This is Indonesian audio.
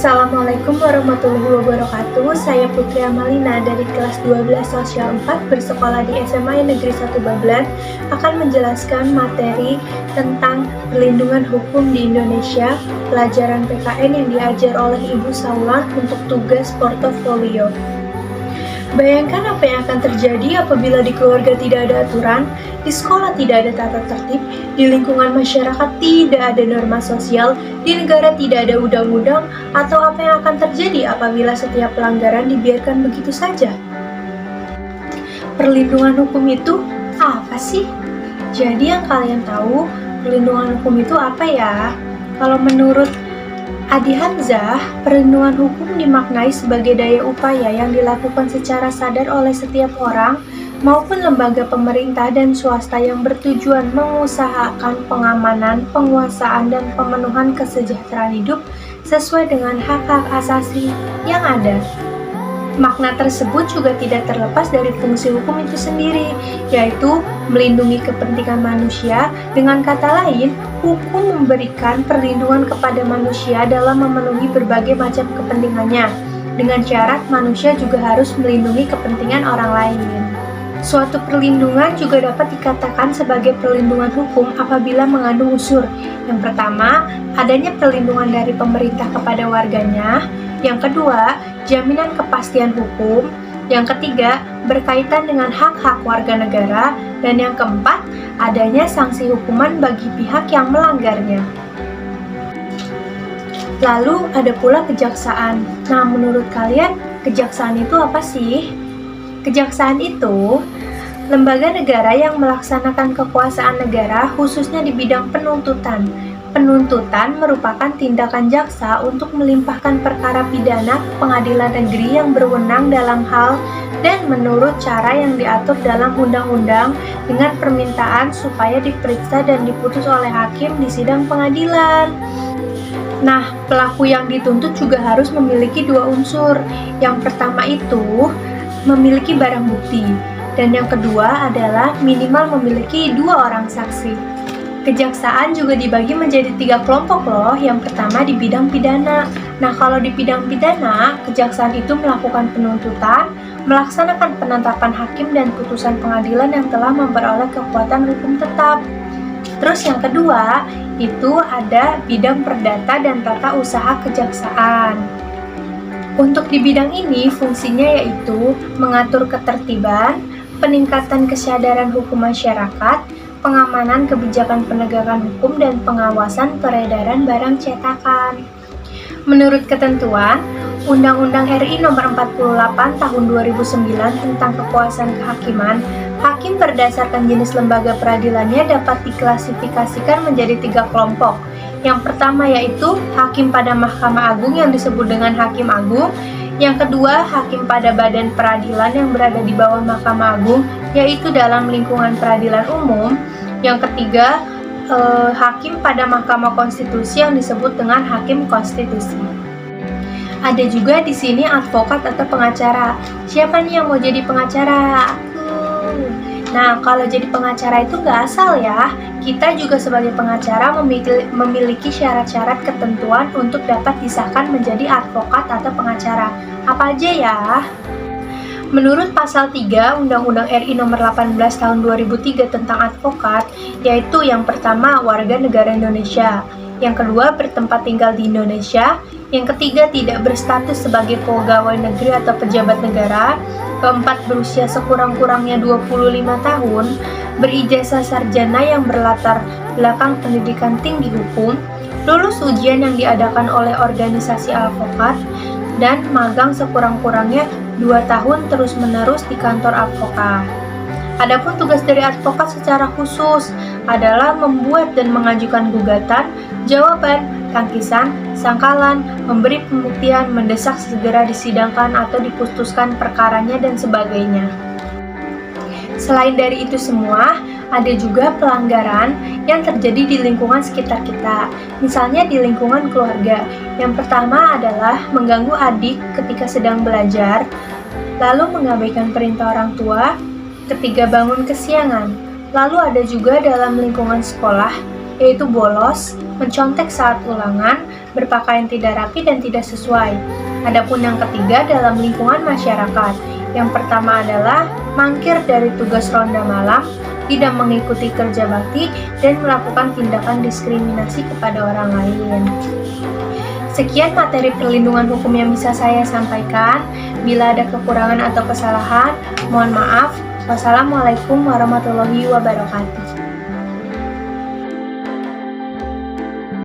Assalamualaikum warahmatullahi wabarakatuh. Saya Putri Amalina dari kelas 12 Sosial 4 bersekolah di SMA Negeri 1 Babelan akan menjelaskan materi tentang perlindungan hukum di Indonesia, pelajaran PKN yang diajar oleh Ibu Saulan untuk tugas portofolio. Bayangkan apa yang akan terjadi apabila di keluarga tidak ada aturan, di sekolah tidak ada tata tertib, di lingkungan masyarakat tidak ada norma sosial, di negara tidak ada undang-undang, atau apa yang akan terjadi apabila setiap pelanggaran dibiarkan begitu saja. Perlindungan hukum itu apa sih? Jadi yang kalian tahu, perlindungan hukum itu apa ya? Kalau menurut Adi Hamzah, perlindungan hukum dimaknai sebagai daya upaya yang dilakukan secara sadar oleh setiap orang maupun lembaga pemerintah dan swasta yang bertujuan mengusahakan pengamanan, penguasaan, dan pemenuhan kesejahteraan hidup sesuai dengan hak-hak asasi yang ada. Makna tersebut juga tidak terlepas dari fungsi hukum itu sendiri, yaitu melindungi kepentingan manusia. Dengan kata lain, hukum memberikan perlindungan kepada manusia dalam memenuhi berbagai macam kepentingannya, dengan syarat manusia juga harus melindungi kepentingan orang lain. Suatu perlindungan juga dapat dikatakan sebagai perlindungan hukum apabila mengandung unsur. Yang pertama, adanya perlindungan dari pemerintah kepada warganya. Yang kedua, jaminan kepastian hukum. Yang ketiga, berkaitan dengan hak-hak warga negara. Dan yang keempat, adanya sanksi hukuman bagi pihak yang melanggarnya. Lalu ada pula kejaksaan. Nah, menurut kalian, kejaksaan itu apa sih? Kejaksaan itu lembaga negara yang melaksanakan kekuasaan negara khususnya di bidang penuntutan. Penuntutan merupakan tindakan jaksa untuk melimpahkan perkara pidana ke pengadilan negeri yang berwenang dalam hal dan menurut cara yang diatur dalam undang-undang dengan permintaan supaya diperiksa dan diputus oleh hakim di sidang pengadilan. Nah, pelaku yang dituntut juga harus memiliki dua unsur. Yang pertama itu memiliki barang bukti, dan yang kedua adalah minimal memiliki dua orang saksi. Kejaksaan juga dibagi menjadi 3 kelompok loh. Yang pertama di bidang pidana. Nah, kalau di bidang pidana, kejaksaan itu melakukan penuntutan, melaksanakan penetapan hakim dan putusan pengadilan yang telah memperoleh kekuatan hukum tetap. Terus yang kedua, itu ada bidang perdata dan tata usaha kejaksaan. Untuk di bidang ini, fungsinya yaitu mengatur ketertiban, peningkatan kesadaran hukum masyarakat, pengamanan kebijakan penegakan hukum, dan pengawasan peredaran barang cetakan. Menurut ketentuan Undang-Undang RI Nomor 48 Tahun 2009 tentang kekuasaan kehakiman, hakim berdasarkan jenis lembaga peradilannya dapat diklasifikasikan menjadi 3 kelompok. Yang pertama yaitu hakim pada Mahkamah Agung yang disebut dengan Hakim Agung. Yang kedua, hakim pada badan peradilan yang berada di bawah Mahkamah Agung, yaitu dalam lingkungan peradilan umum. Yang ketiga, hakim pada Mahkamah Konstitusi yang disebut dengan Hakim Konstitusi. Ada juga di sini advokat atau pengacara. Siapa nih yang mau jadi pengacara? Nah, kalau jadi pengacara itu nggak asal ya. Kita juga sebagai pengacara memiliki syarat-syarat ketentuan untuk dapat disahkan menjadi advokat atau pengacara. Apa aja ya? Menurut pasal 3 Undang-Undang RI Nomor 18 Tahun 2003 tentang advokat, yaitu yang pertama warga negara Indonesia, yang kedua bertempat tinggal di Indonesia, yang ketiga tidak berstatus sebagai pegawai negeri atau pejabat negara, keempat berusia sekurang-kurangnya 25 tahun, berijazah sarjana yang berlatar belakang pendidikan tinggi hukum, lulus ujian yang diadakan oleh organisasi advokat, dan magang sekurang-kurangnya 2 tahun terus-menerus di kantor advokat. Adapun tugas dari advokat secara khusus adalah membuat dan mengajukan gugatan, jawaban, tangkisan, sangkalan, memberi pembuktian, mendesak segera disidangkan atau diputuskan perkaranya, dan sebagainya. Selain dari itu semua, ada juga pelanggaran yang terjadi di lingkungan sekitar kita. Misalnya di lingkungan keluarga. Yang pertama adalah mengganggu adik ketika sedang belajar, lalu mengabaikan perintah orang tua, ketiga bangun kesiangan. Lalu ada juga dalam lingkungan sekolah, yaitu bolos, mencontek saat ulangan, berpakaian tidak rapi dan tidak sesuai. Adapun yang ketiga dalam lingkungan masyarakat. Yang pertama adalah mangkir dari tugas ronda malam, tidak mengikuti kerja bakti, dan melakukan tindakan diskriminasi kepada orang lain. Sekian materi perlindungan hukum yang bisa saya sampaikan. Bila ada kekurangan atau kesalahan, mohon maaf. Wassalamualaikum warahmatullahi wabarakatuh.